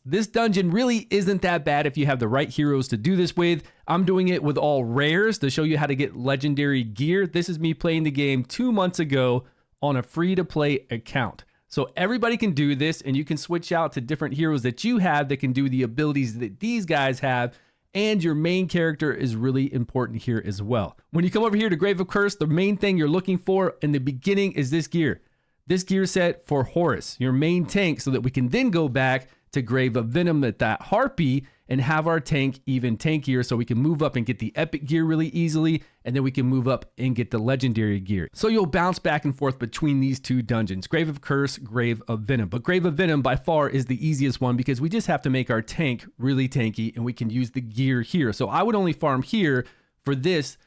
This dungeon really isn't that bad if you have the right heroes to do this with. I'm doing it with all rares to show you how to get legendary gear. This is me playing the game 2 months ago on a free-to-play account. So everybody can do this, and you can switch out to different heroes that you have that can do the abilities that these guys have, and your main character is really important here as well. When you come over here to Grave of Curse, the main thing you're looking for in the beginning is this gear. This gear set for Horus, your main tank, so that we can then go back to Grave of Venom at that Harpy and have our tank even tankier so we can move up and get the epic gear really easily, and then we can move up and get the legendary gear. So you'll bounce back and forth between these two dungeons, Grave of Curse, Grave of Venom. But Grave of Venom by far is the easiest one because we just have to make our tank really tanky and we can use the gear here. So I would only farm here for this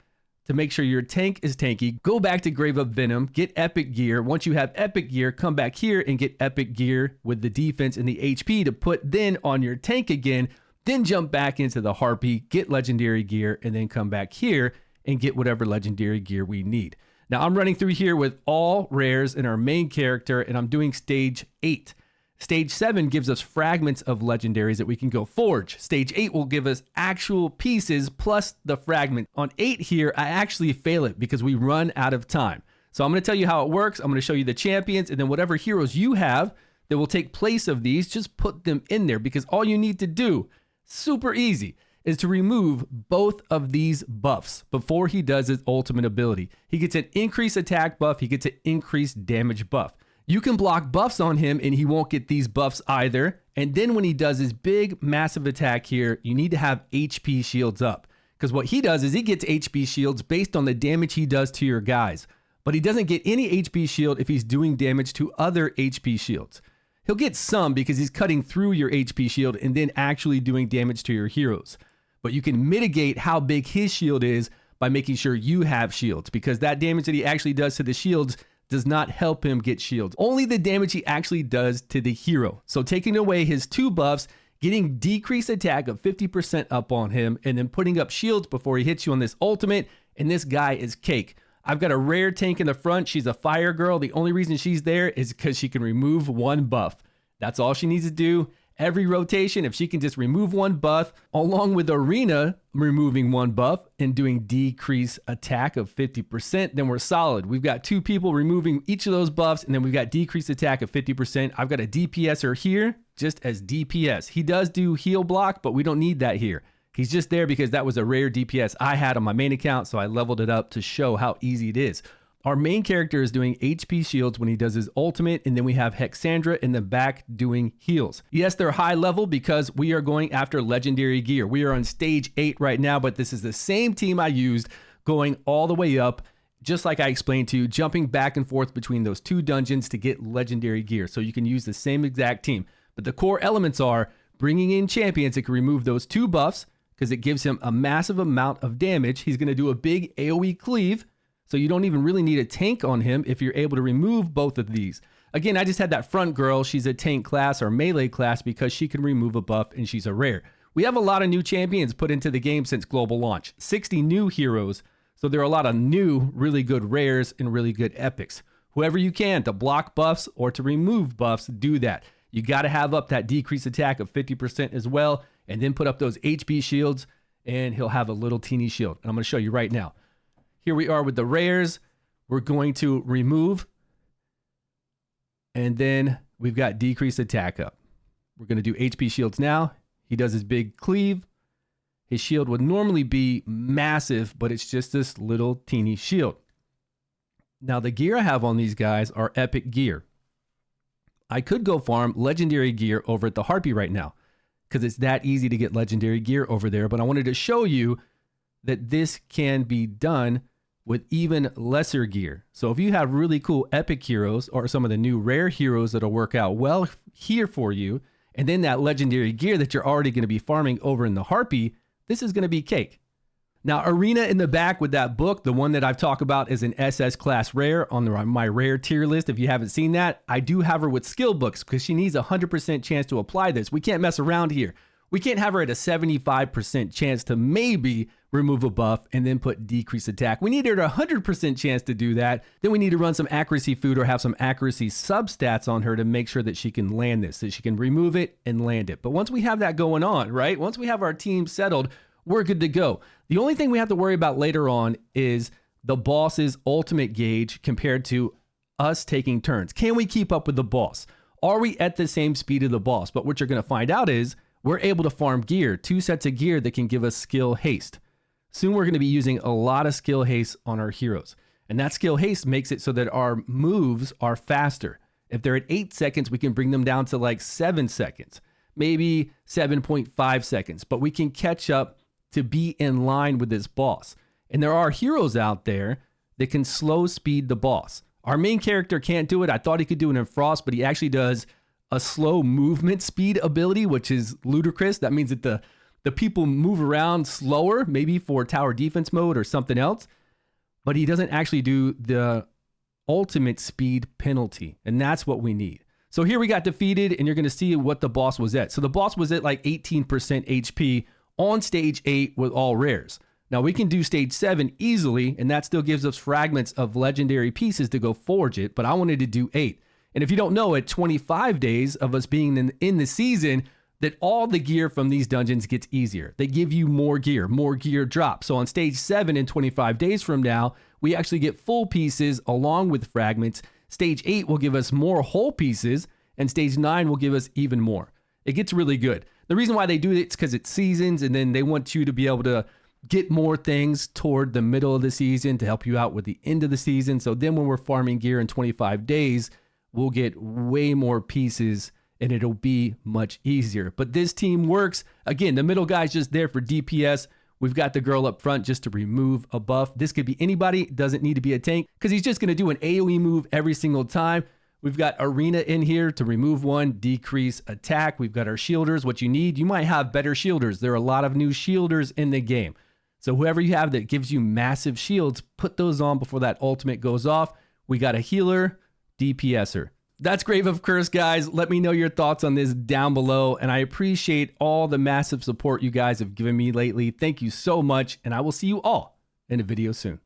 to make sure your tank is tanky. Go back to Grave of Venom, get epic gear. Once you have epic gear, come back here and get epic gear with the defense and the HP to put then on your tank again. Then jump back into the Harpy, get legendary gear, and then come back here and get whatever legendary gear we need. Now I'm running through here with all rares in our main character, and I'm doing stage 8. Stage 7 gives us fragments of legendaries that we can go forge. Stage 8 will give us actual pieces plus the fragment. On 8 here, I actually fail it because we run out of time. So I'm going to tell you how it works. I'm going to show you the champions, and then whatever heroes you have that will take place of these, just put them in there, because all you need to do, super easy, is to remove both of these buffs before he does his ultimate ability. He gets an increased attack buff, he gets an increased damage buff. You can block buffs on him and he won't get these buffs either. And then when he does his big massive attack here, you need to have HP shields up, because what he does is he gets HP shields based on the damage he does to your guys, but he doesn't get any HP shield if he's doing damage to other HP shields. He'll get some because he's cutting through your HP shield and then actually doing damage to your heroes. But you can mitigate how big his shield is by making sure you have shields, because that damage that he actually does to the shields does not help him get shields. Only the damage he actually does to the hero. So taking away his 2 buffs, getting decreased attack of 50% up on him, and then putting up shields before he hits you on this ultimate, and this guy is cake. I've got a rare tank in the front. She's a fire girl. The only reason she's there is because she can remove 1 buff. That's all she needs to do. Every rotation, if she can just remove 1 buff, along with Arena removing 1 buff and doing decrease attack of 50%, then we're solid. We've got 2 people removing each of those buffs, and then we've got decreased attack of 50%. I've got a DPSer here just as DPS. He does do heal block, but we don't need that here. He's just there because that was a rare DPS I had on my main account, so I leveled it up to show how easy it is. Our main character is doing HP shields when he does his ultimate, and then we have Hexandra in the back doing heals. Yes, they're high level because we are going after legendary gear. We are on stage 8 right now, but this is the same team I used going all the way up, just like I explained to you, jumping back and forth between those 2 dungeons to get legendary gear. So you can use the same exact team. But the core elements are bringing in champions that can remove those 2 buffs, because it gives him a massive amount of damage. He's going to do a big AoE cleave, so you don't even really need a tank on him if you're able to remove both of these. Again, I just had that front girl. She's a tank class or melee class because she can remove a buff and she's a rare. We have a lot of new champions put into the game since global launch. 60 new heroes, so there are a lot of new, really good rares and really good epics. Whoever you can to block buffs or to remove buffs, do that. You got to have up that decreased attack of 50% as well, and then put up those HP shields, and he'll have a little teeny shield. And I'm going to show you right now. Here we are with the rares. We're going to remove, and then we've got decreased attack up. We're going to do HP shields now. He does his big cleave. His shield would normally be massive, but it's just this little teeny shield. Now the gear I have on these guys are epic gear. I could go farm legendary gear over at the Harpy right now, because it's that easy to get legendary gear over there. But I wanted to show you that this can be done with even lesser gear. So if you have really cool epic heroes or some of the new rare heroes that'll work out well here for you, and then that legendary gear that you're already going to be farming over in the Harpy, this is going to be cake. Now, Arena in the back with that book, the one that I've talked about is an SS class rare on my rare tier list. If you haven't seen that, I do have her with skill books because she needs a 100% chance to apply this. We can't mess around here. We can't have her at a 75% chance to maybe remove a buff, and then put decrease attack. We needed a 100% chance to do that. Then we need to run some accuracy food or have some accuracy substats on her to make sure that she can land this, that she can remove it and land it. But once we have that going on, right? Once we have our team settled, we're good to go. The only thing we have to worry about later on is the boss's ultimate gauge compared to us taking turns. Can we keep up with the boss? Are we at the same speed of the boss? But what you're going to find out is we're able to farm gear, 2 sets of gear that can give us skill haste. Soon we're going to be using a lot of skill haste on our heroes. And that skill haste makes it so that our moves are faster. If they're at 8 seconds, we can bring them down to like 7 seconds, maybe 7.5 seconds. But we can catch up to be in line with this boss. And there are heroes out there that can slow speed the boss. Our main character can't do it. I thought he could do it in Frost, but he actually does a slow movement speed ability, which is ludicrous. That means that the people move around slower, maybe for tower defense mode or something else, but he doesn't actually do the ultimate speed penalty, and that's what we need. So here we got defeated, and you're going to see what the boss was at. So the boss was at like 18% HP on stage 8 with all rares. Now we can do stage 7 easily, and that still gives us fragments of legendary pieces to go forge it, but I wanted to do 8. And if you don't know, at 25 days of us being in the season, that all the gear from these dungeons gets easier. They give you more gear drops. So on stage 7 in 25 days from now, we actually get full pieces along with fragments. Stage 8 will give us more whole pieces, and stage 9 will give us even more. It gets really good. The reason why they do it is because it's seasons, and then they want you to be able to get more things toward the middle of the season to help you out with the end of the season. So then when we're farming gear in 25 days, we'll get way more pieces and it'll be much easier. But this team works. Again, the middle guy's just there for DPS. We've got the girl up front just to remove a buff. This could be anybody, doesn't need to be a tank because he's just going to do an AoE move every single time. We've got Arena in here to remove one, decrease attack. We've got our shielders, what you need. You might have better shielders. There are a lot of new shielders in the game. So whoever you have that gives you massive shields, put those on before that ultimate goes off. We got a healer, DPSer. That's Grave of Curse, guys. Let me know your thoughts on this down below. And I appreciate all the massive support you guys have given me lately. Thank you so much. And I will see you all in a video soon.